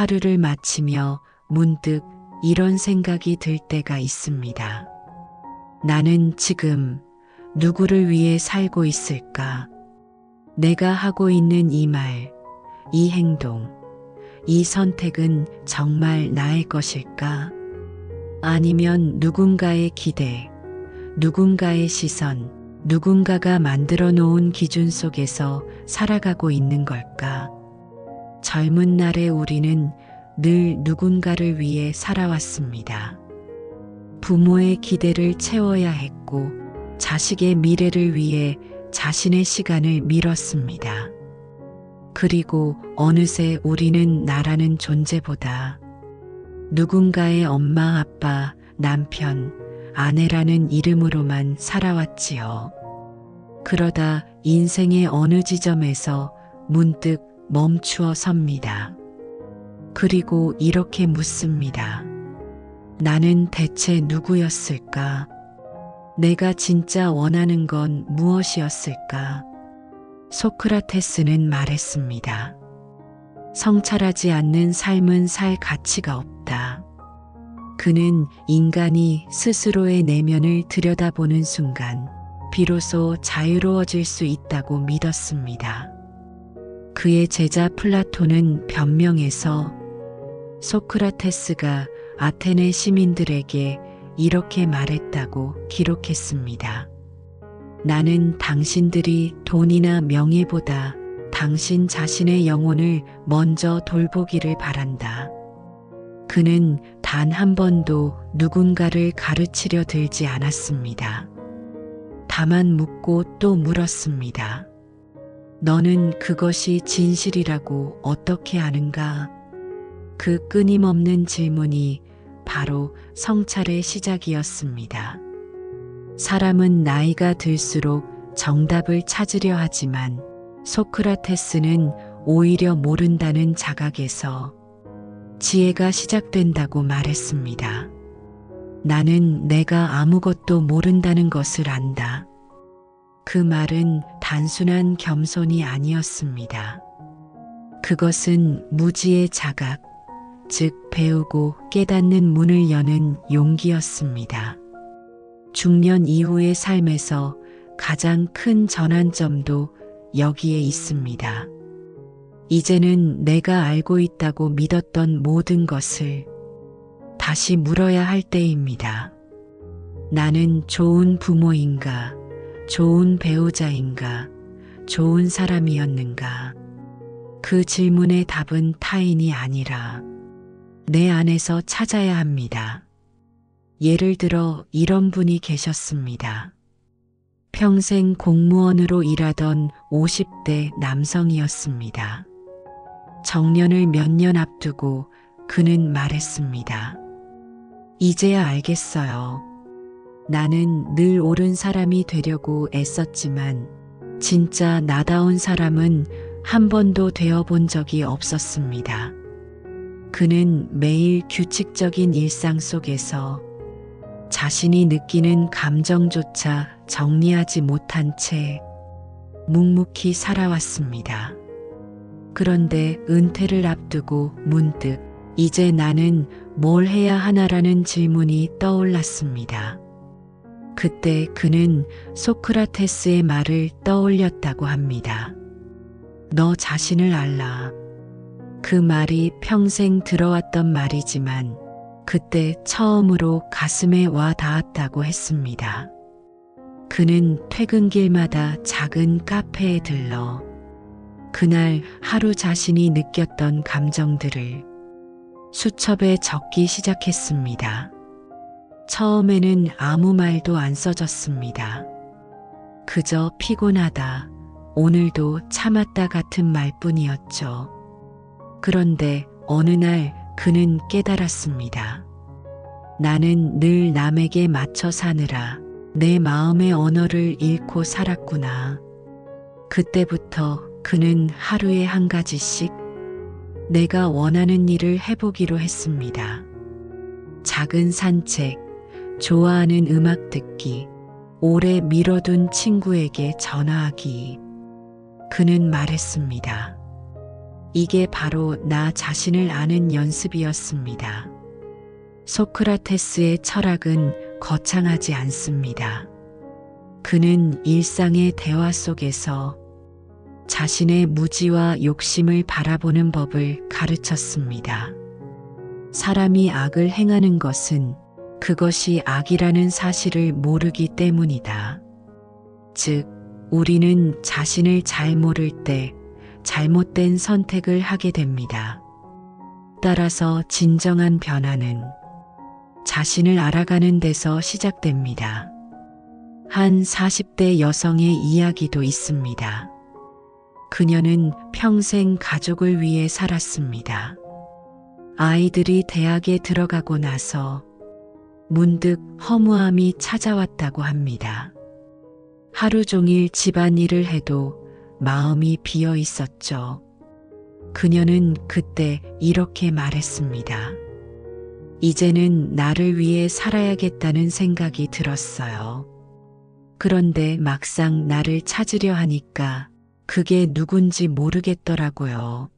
하루를 마치며 문득 이런 생각이 들 때가 있습니다. 나는 지금 누구를 위해 살고 있을까? 내가 하고 있는 이 말, 이 행동, 이 선택은 정말 나의 것일까? 아니면 누군가의 기대, 누군가의 시선, 누군가가 만들어 놓은 기준 속에서 살아가고 있는 걸까? 젊은 날의 우리는 늘 누군가를 위해 살아왔습니다. 부모의 기대를 채워야 했고, 자식의 미래를 위해 자신의 시간을 밀었습니다. 그리고 어느새 우리는 나라는 존재보다 누군가의 엄마, 아빠, 남편, 아내라는 이름으로만 살아왔지요. 그러다 인생의 어느 지점에서 문득 멈추어 섭니다. 그리고 이렇게 묻습니다. 나는 대체 누구였을까? 내가 진짜 원하는 건 무엇이었을까? 소크라테스는 말했습니다. 성찰하지 않는 삶은 살 가치가 없다. 그는 인간이 스스로의 내면을 들여다보는 순간 비로소 자유로워질 수 있다고 믿었습니다. 그의 제자 플라톤은 변명해서 소크라테스가 아테네 시민들에게 이렇게 말했다고 기록했습니다. 나는 당신들이 돈이나 명예보다 당신 자신의 영혼을 먼저 돌보기를 바란다. 그는 단 한 번도 누군가를 가르치려 들지 않았습니다. 다만 묻고 또 물었습니다. 너는 그것이 진실이라고 어떻게 아는가? 그 끊임없는 질문이 바로 성찰의 시작이었습니다. 사람은 나이가 들수록 정답을 찾으려 하지만 소크라테스는 오히려 모른다는 자각에서 지혜가 시작된다고 말했습니다. 나는 내가 아무것도 모른다는 것을 안다. 그 말은 단순한 겸손이 아니었습니다. 그것은 무지의 자각, 즉 배우고 깨닫는 문을 여는 용기였습니다. 중년 이후의 삶에서 가장 큰 전환점도 여기에 있습니다. 이제는 내가 알고 있다고 믿었던 모든 것을 다시 물어야 할 때입니다. 나는 좋은 부모인가? 좋은 배우자인가? 좋은 사람이었는가? 그 질문의 답은 타인이 아니라 내 안에서 찾아야 합니다. 예를 들어 이런 분이 계셨습니다. 평생 공무원으로 일하던 50대 남성이었습니다. 정년을 몇 년 앞두고 그는 말했습니다. 이제야 알겠어요. 나는 늘 옳은 사람이 되려고 애썼지만 진짜 나다운 사람은 한 번도 되어본 적이 없었습니다. 그는 매일 규칙적인 일상 속에서 자신이 느끼는 감정조차 정리하지 못한 채 묵묵히 살아왔습니다. 그런데 은퇴를 앞두고 문득 이제 나는 뭘 해야 하나라는 질문이 떠올랐습니다. 그때 그는 소크라테스의 말을 떠올렸다고 합니다. 너 자신을 알라. 그 말이 평생 들어왔던 말이지만 그때 처음으로 가슴에 와 닿았다고 했습니다. 그는 퇴근길마다 작은 카페에 들러 그날 하루 자신이 느꼈던 감정들을 수첩에 적기 시작했습니다. 처음에는 아무 말도 안 써졌습니다. 그저 피곤하다, 오늘도 참았다 같은 말뿐이었죠. 그런데 어느 날 그는 깨달았습니다. 나는 늘 남에게 맞춰 사느라 내 마음의 언어를 잃고 살았구나. 그때부터 그는 하루에 한 가지씩 내가 원하는 일을 해보기로 했습니다. 작은 산책, 좋아하는 음악 듣기, 오래 미뤄둔 친구에게 전화하기. 그는 말했습니다. 이게 바로 나 자신을 아는 연습이었습니다. 소크라테스의 철학은 거창하지 않습니다. 그는 일상의 대화 속에서 자신의 무지와 욕심을 바라보는 법을 가르쳤습니다. 사람이 악을 행하는 것은 그것이 악이라는 사실을 모르기 때문이다. 즉, 우리는 자신을 잘 모를 때 잘못된 선택을 하게 됩니다. 따라서 진정한 변화는 자신을 알아가는 데서 시작됩니다. 한 40대 여성의 이야기도 있습니다. 그녀는 평생 가족을 위해 살았습니다. 아이들이 대학에 들어가고 나서 문득 허무함이 찾아왔다고 합니다. 하루 종일 집안일을 해도 마음이 비어 있었죠. 그녀는 그때 이렇게 말했습니다. 이제는 나를 위해 살아야겠다는 생각이 들었어요. 그런데 막상 나를 찾으려 하니까 그게 누군지 모르겠더라고요.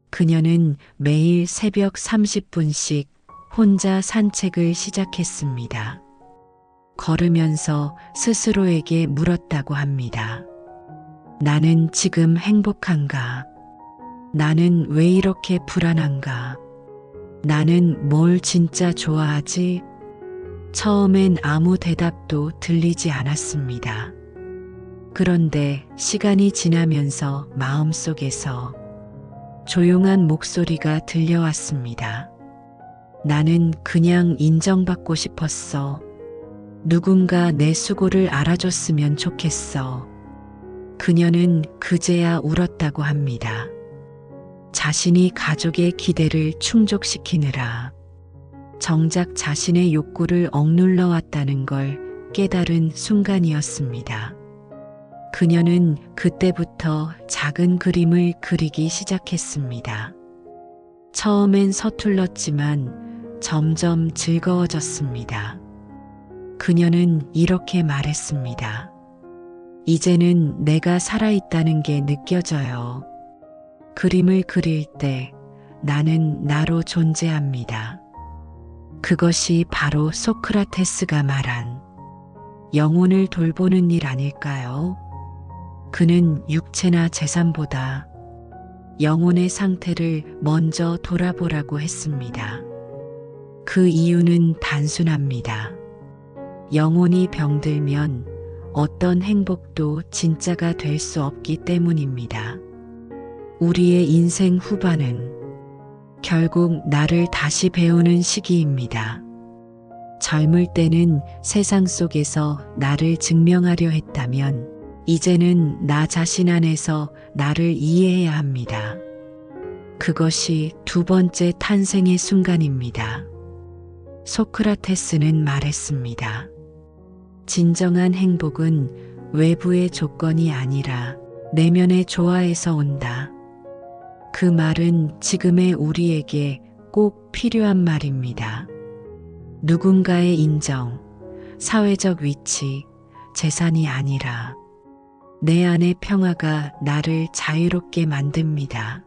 그녀는 매일 새벽 30분씩 혼자 산책을 시작했습니다. 걸으면서 스스로에게 물었다고 합니다. 나는 지금 행복한가? 나는 왜 이렇게 불안한가? 나는 뭘 진짜 좋아하지? 처음엔 아무 대답도 들리지 않았습니다. 그런데 시간이 지나면서 마음속에서 조용한 목소리가 들려왔습니다. 나는 그냥 인정받고 싶었어. 누군가 내 수고를 알아줬으면 좋겠어. 그녀는 그제야 울었다고 합니다. 자신이 가족의 기대를 충족시키느라 정작 자신의 욕구를 억눌러 왔다는 걸 깨달은 순간이었습니다. 그녀는 그때부터 작은 그림을 그리기 시작했습니다. 처음엔 서툴렀지만 점점 즐거워졌습니다. 그녀는 이렇게 말했습니다. 이제는 내가 살아있다는 게 느껴져요. 그림을 그릴 때 나는 나로 존재합니다. 그것이 바로 소크라테스가 말한 영혼을 돌보는 일 아닐까요? 그는 육체나 재산보다 영혼의 상태를 먼저 돌아보라고 했습니다. 그 이유는 단순합니다. 영혼이 병들면 어떤 행복도 진짜가 될 수 없기 때문입니다. 우리의 인생 후반은 결국 나를 다시 배우는 시기입니다. 젊을 때는 세상 속에서 나를 증명하려 했다면 이제는 나 자신 안에서 나를 이해해야 합니다. 그것이 두 번째 탄생의 순간입니다. 소크라테스는 말했습니다. 진정한 행복은 외부의 조건이 아니라 내면의 조화에서 온다. 그 말은 지금의 우리에게 꼭 필요한 말입니다. 누군가의 인정, 사회적 위치, 재산이 아니라 내 안의 평화가 나를 자유롭게 만듭니다.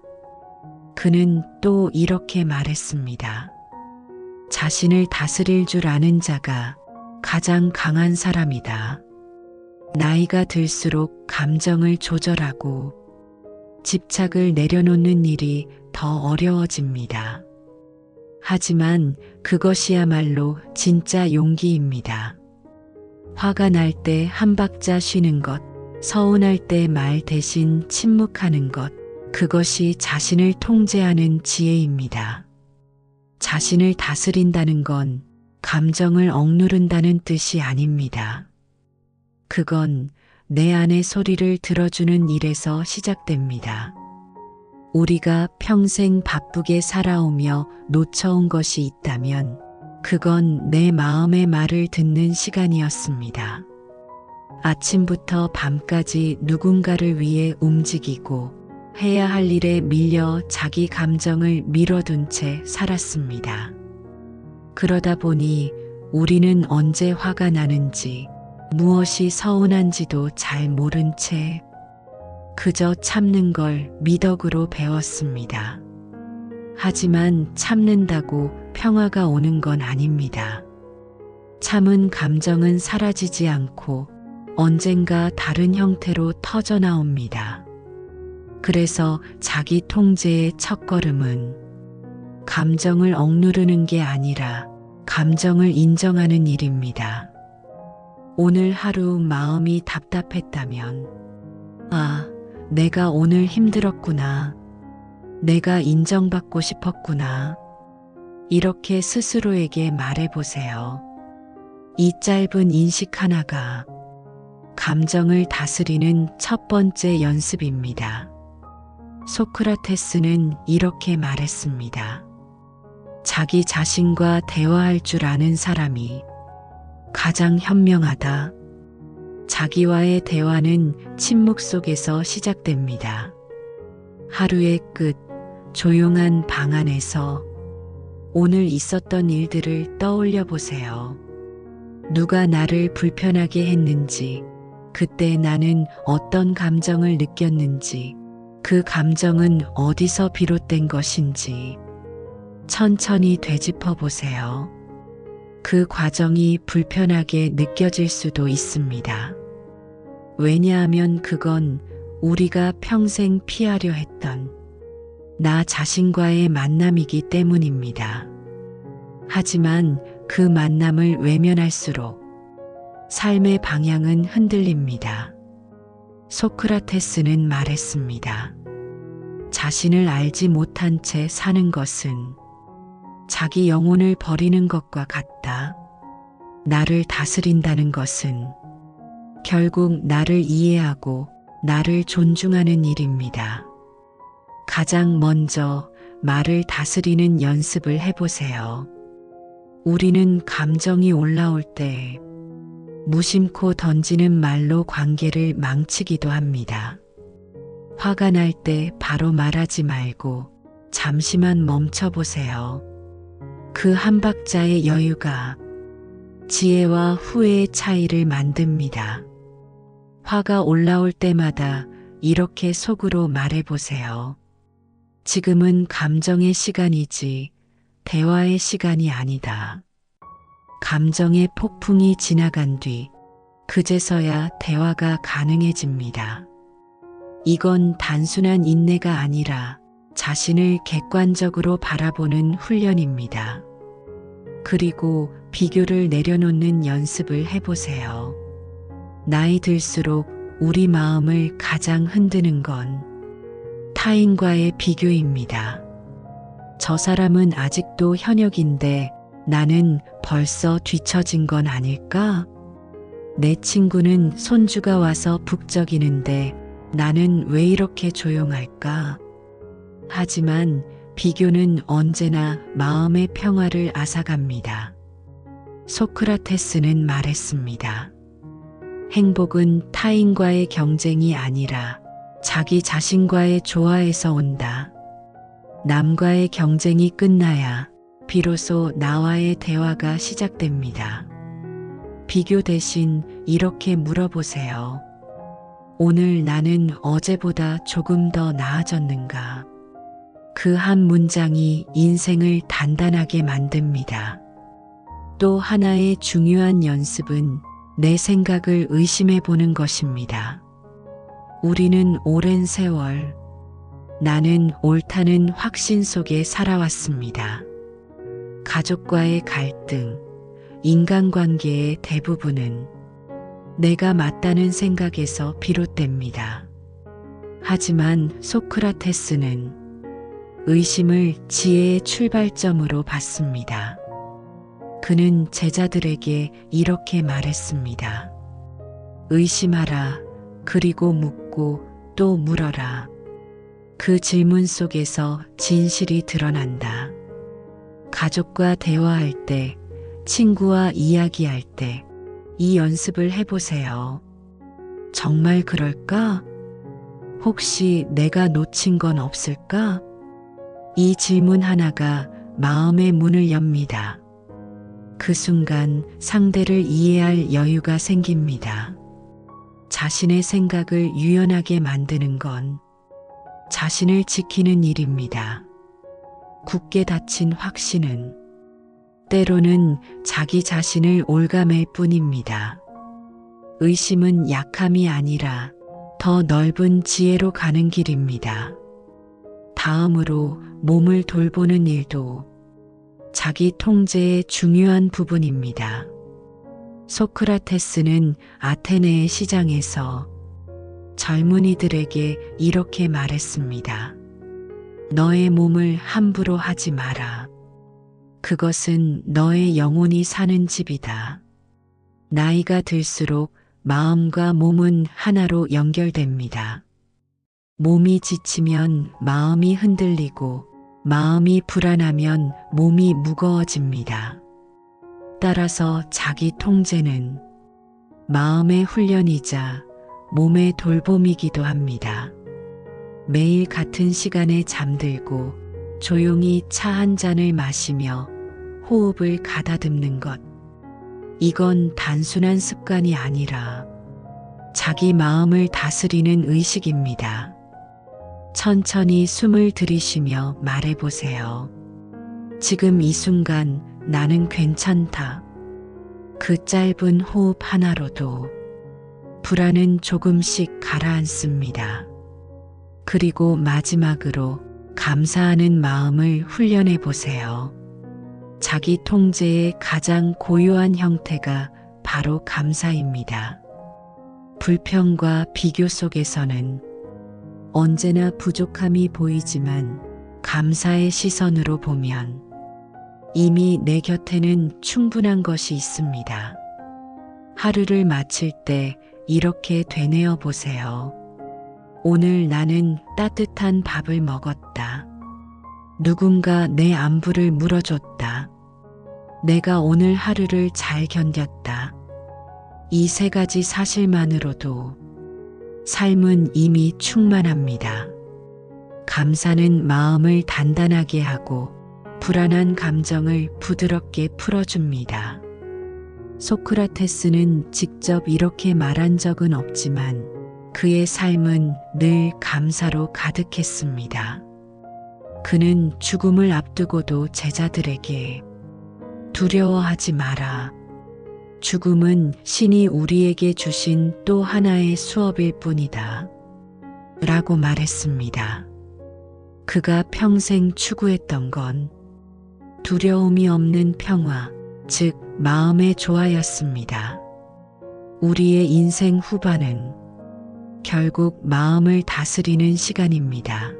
그는 또 이렇게 말했습니다. 자신을 다스릴 줄 아는 자가 가장 강한 사람이다. 나이가 들수록 감정을 조절하고 집착을 내려놓는 일이 더 어려워집니다. 하지만 그것이야말로 진짜 용기입니다. 화가 날 때 한 박자 쉬는 것, 서운할 때 말 대신 침묵하는 것, 그것이 자신을 통제하는 지혜입니다. 자신을 다스린다는 건 감정을 억누른다는 뜻이 아닙니다. 그건 내 안의 소리를 들어주는 일에서 시작됩니다. 우리가 평생 바쁘게 살아오며 놓쳐온 것이 있다면 그건 내 마음의 말을 듣는 시간이었습니다. 아침부터 밤까지 누군가를 위해 움직이고 해야 할 일에 밀려 자기 감정을 밀어둔 채 살았습니다. 그러다 보니 우리는 언제 화가 나는지 무엇이 서운한지도 잘 모른 채 그저 참는 걸 미덕으로 배웠습니다. 하지만 참는다고 평화가 오는 건 아닙니다. 참은 감정은 사라지지 않고 언젠가 다른 형태로 터져 나옵니다. 그래서 자기 통제의 첫걸음은 감정을 억누르는 게 아니라 감정을 인정하는 일입니다. 오늘 하루 마음이 답답했다면, 아, 내가 오늘 힘들었구나. 내가 인정받고 싶었구나. 이렇게 스스로에게 말해보세요. 이 짧은 인식 하나가 감정을 다스리는 첫 번째 연습입니다. 소크라테스는 이렇게 말했습니다. 자기 자신과 대화할 줄 아는 사람이 가장 현명하다. 자기와의 대화는 침묵 속에서 시작됩니다. 하루의 끝, 조용한 방 안에서 오늘 있었던 일들을 떠올려 보세요. 누가 나를 불편하게 했는지, 그때 나는 어떤 감정을 느꼈는지, 그 감정은 어디서 비롯된 것인지 천천히 되짚어 보세요. 그 과정이 불편하게 느껴질 수도 있습니다. 왜냐하면 그건 우리가 평생 피하려 했던 나 자신과의 만남이기 때문입니다. 하지만 그 만남을 외면할수록 삶의 방향은 흔들립니다. 소크라테스는 말했습니다. 자신을 알지 못한 채 사는 것은 자기 영혼을 버리는 것과 같다. 나를 다스린다는 것은 결국 나를 이해하고 나를 존중하는 일입니다. 가장 먼저 말을 다스리는 연습을 해보세요. 우리는 감정이 올라올 때 무심코 던지는 말로 관계를 망치기도 합니다. 화가 날 때 바로 말하지 말고 잠시만 멈춰보세요. 그 한 박자의 여유가 지혜와 후회의 차이를 만듭니다. 화가 올라올 때마다 이렇게 속으로 말해보세요. 지금은 감정의 시간이지 대화의 시간이 아니다. 감정의 폭풍이 지나간 뒤 그제서야 대화가 가능해집니다. 이건 단순한 인내가 아니라 자신을 객관적으로 바라보는 훈련입니다. 그리고 비교를 내려놓는 연습을 해보세요. 나이 들수록 우리 마음을 가장 흔드는 건 타인과의 비교입니다. 저 사람은 아직도 현역인데 나는 벌써 뒤처진 건 아닐까? 내 친구는 손주가 와서 북적이는데 나는 왜 이렇게 조용할까? 하지만 비교는 언제나 마음의 평화를 앗아갑니다. 소크라테스는 말했습니다. 행복은 타인과의 경쟁이 아니라 자기 자신과의 조화에서 온다. 남과의 경쟁이 끝나야 비로소 나와의 대화가 시작됩니다. 비교 대신 이렇게 물어보세요. 오늘 나는 어제보다 조금 더 나아졌는가? 그 한 문장이 인생을 단단하게 만듭니다. 또 하나의 중요한 연습은 내 생각을 의심해 보는 것입니다. 우리는 오랜 세월 나는 옳다는 확신 속에 살아왔습니다. 가족과의 갈등, 인간관계의 대부분은 내가 맞다는 생각에서 비롯됩니다. 하지만 소크라테스는 의심을 지혜의 출발점으로 봤습니다. 그는 제자들에게 이렇게 말했습니다. 의심하라, 그리고 묻고 또 물어라. 그 질문 속에서 진실이 드러난다. 가족과 대화할 때, 친구와 이야기할 때, 이 연습을 해보세요. 정말 그럴까? 혹시 내가 놓친 건 없을까? 이 질문 하나가 마음의 문을 엽니다. 그 순간 상대를 이해할 여유가 생깁니다. 자신의 생각을 유연하게 만드는 건 자신을 지키는 일입니다. 굳게 닫힌 확신은 때로는 자기 자신을 올가맬 뿐입니다. 의심은 약함이 아니라 더 넓은 지혜로 가는 길입니다. 다음으로 몸을 돌보는 일도 자기 통제의 중요한 부분입니다. 소크라테스는 아테네의 시장에서 젊은이들에게 이렇게 말했습니다. 너의 몸을 함부로 하지 마라. 그것은 너의 영혼이 사는 집이다. 나이가 들수록 마음과 몸은 하나로 연결됩니다. 몸이 지치면 마음이 흔들리고 마음이 불안하면 몸이 무거워집니다. 따라서 자기 통제는 마음의 훈련이자 몸의 돌봄이기도 합니다. 매일 같은 시간에 잠들고 조용히 차 한 잔을 마시며 호흡을 가다듬는 것. 이건 단순한 습관이 아니라 자기 마음을 다스리는 의식입니다. 천천히 숨을 들이쉬며 말해보세요. 지금 이 순간 나는 괜찮다. 그 짧은 호흡 하나로도 불안은 조금씩 가라앉습니다. 그리고 마지막으로 감사하는 마음을 훈련해 보세요. 자기 통제의 가장 고유한 형태가 바로 감사입니다. 불평과 비교 속에서는 언제나 부족함이 보이지만 감사의 시선으로 보면 이미 내 곁에는 충분한 것이 있습니다. 하루를 마칠 때 이렇게 되뇌어 보세요. 오늘 나는 따뜻한 밥을 먹었다. 누군가 내 안부를 물어줬다. 내가 오늘 하루를 잘 견뎠다. 이 세 가지 사실만으로도 삶은 이미 충만합니다. 감사는 마음을 단단하게 하고 불안한 감정을 부드럽게 풀어줍니다. 소크라테스는 직접 이렇게 말한 적은 없지만 그의 삶은 늘 감사로 가득했습니다. 그는 죽음을 앞두고도 제자들에게 두려워하지 마라. 죽음은 신이 우리에게 주신 또 하나의 수업일 뿐이다. 라고 말했습니다. 그가 평생 추구했던 건 두려움이 없는 평화, 즉 마음의 조화였습니다. 우리의 인생 후반은 결국 마음을 다스리는 시간입니다.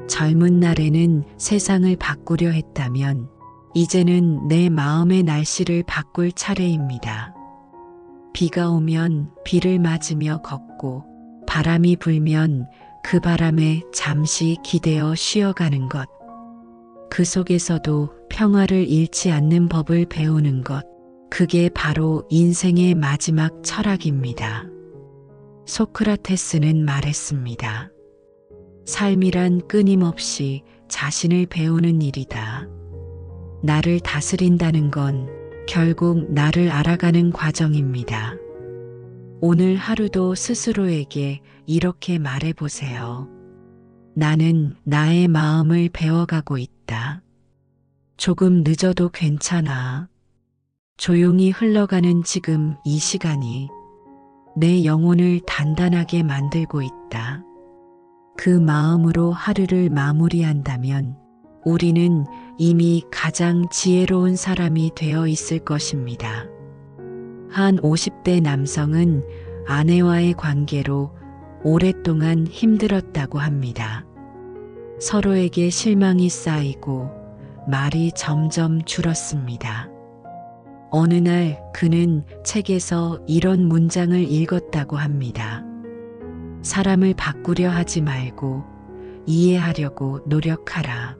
젊은 날에는 세상을 바꾸려 했다면 이제는 내 마음의 날씨를 바꿀 차례입니다. 비가 오면 비를 맞으며 걷고 바람이 불면 그 바람에 잠시 기대어 쉬어가는 것. 그 속에서도 평화를 잃지 않는 법을 배우는 것. 그게 바로 인생의 마지막 철학입니다. 소크라테스는 말했습니다. 삶이란 끊임없이 자신을 배우는 일이다. 나를 다스린다는 건 결국 나를 알아가는 과정입니다. 오늘 하루도 스스로에게 이렇게 말해보세요. 나는 나의 마음을 배워가고 있다. 조금 늦어도 괜찮아. 조용히 흘러가는 지금 이 시간이 내 영혼을 단단하게 만들고 있다. 그 마음으로 하루를 마무리한다면 우리는 이미 가장 지혜로운 사람이 되어 있을 것입니다. 한 50대 남성은 아내와의 관계로 오랫동안 힘들었다고 합니다. 서로에게 실망이 쌓이고 말이 점점 줄었습니다. 어느 날 그는 책에서 이런 문장을 읽었다고 합니다. 사람을 바꾸려 하지 말고 이해하려고 노력하라.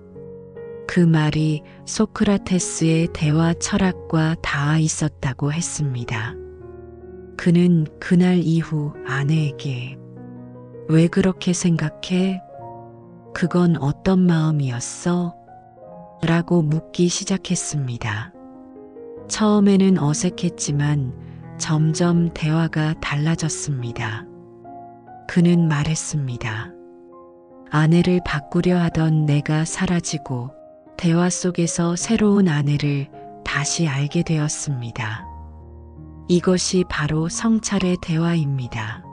그 말이 소크라테스의 대화 철학과 닿아 있었다고 했습니다. 그는 그날 이후 아내에게 왜 그렇게 생각해? 그건 어떤 마음이었어? 라고 묻기 시작했습니다. 처음에는 어색했지만 점점 대화가 달라졌습니다. 그는 말했습니다. 아내를 바꾸려 하던 내가 사라지고 대화 속에서 새로운 아내를 다시 알게 되었습니다. 이것이 바로 성찰의 대화입니다.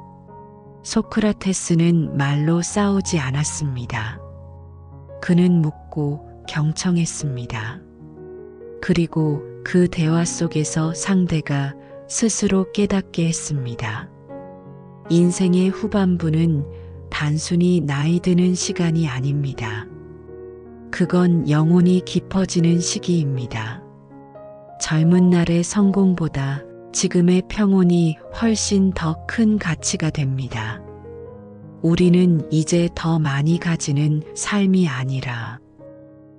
소크라테스는 말로 싸우지 않았습니다. 그는 묻고 경청했습니다. 그리고 그 대화 속에서 상대가 스스로 깨닫게 했습니다. 인생의 후반부는 단순히 나이 드는 시간이 아닙니다. 그건 영혼이 깊어지는 시기입니다. 젊은 날의 성공보다 지금의 평온이 훨씬 더 큰 가치가 됩니다. 우리는 이제 더 많이 가지는 삶이 아니라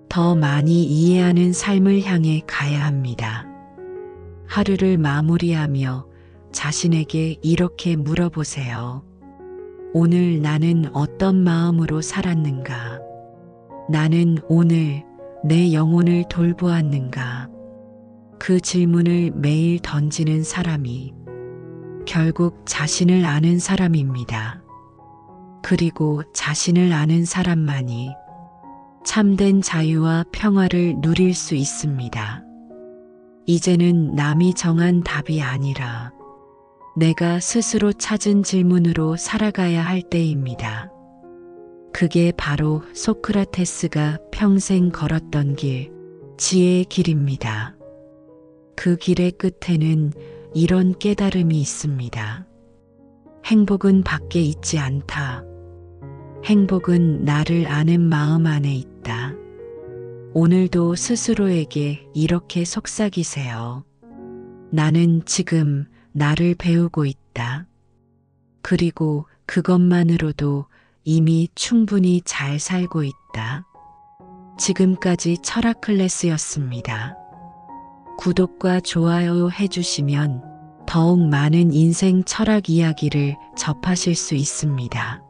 더 많이 이해하는 삶을 향해 가야 합니다. 하루를 마무리하며 자신에게 이렇게 물어보세요. 오늘 나는 어떤 마음으로 살았는가? 나는 오늘 내 영혼을 돌보았는가? 그 질문을 매일 던지는 사람이 결국 자신을 아는 사람입니다. 그리고 자신을 아는 사람만이 참된 자유와 평화를 누릴 수 있습니다. 이제는 남이 정한 답이 아니라 내가 스스로 찾은 질문으로 살아가야 할 때입니다. 그게 바로 소크라테스가 평생 걸었던 길, 지혜의 길입니다. 그 길의 끝에는 이런 깨달음이 있습니다. 행복은 밖에 있지 않다. 행복은 나를 아는 마음 안에 있다. 오늘도 스스로에게 이렇게 속삭이세요. 나는 지금 나를 배우고 있다. 그리고 그것만으로도 이미 충분히 잘 살고 있다. 지금까지 철학 클래스였습니다. 구독과 좋아요 해주시면 더욱 많은 인생 철학 이야기를 접하실 수 있습니다.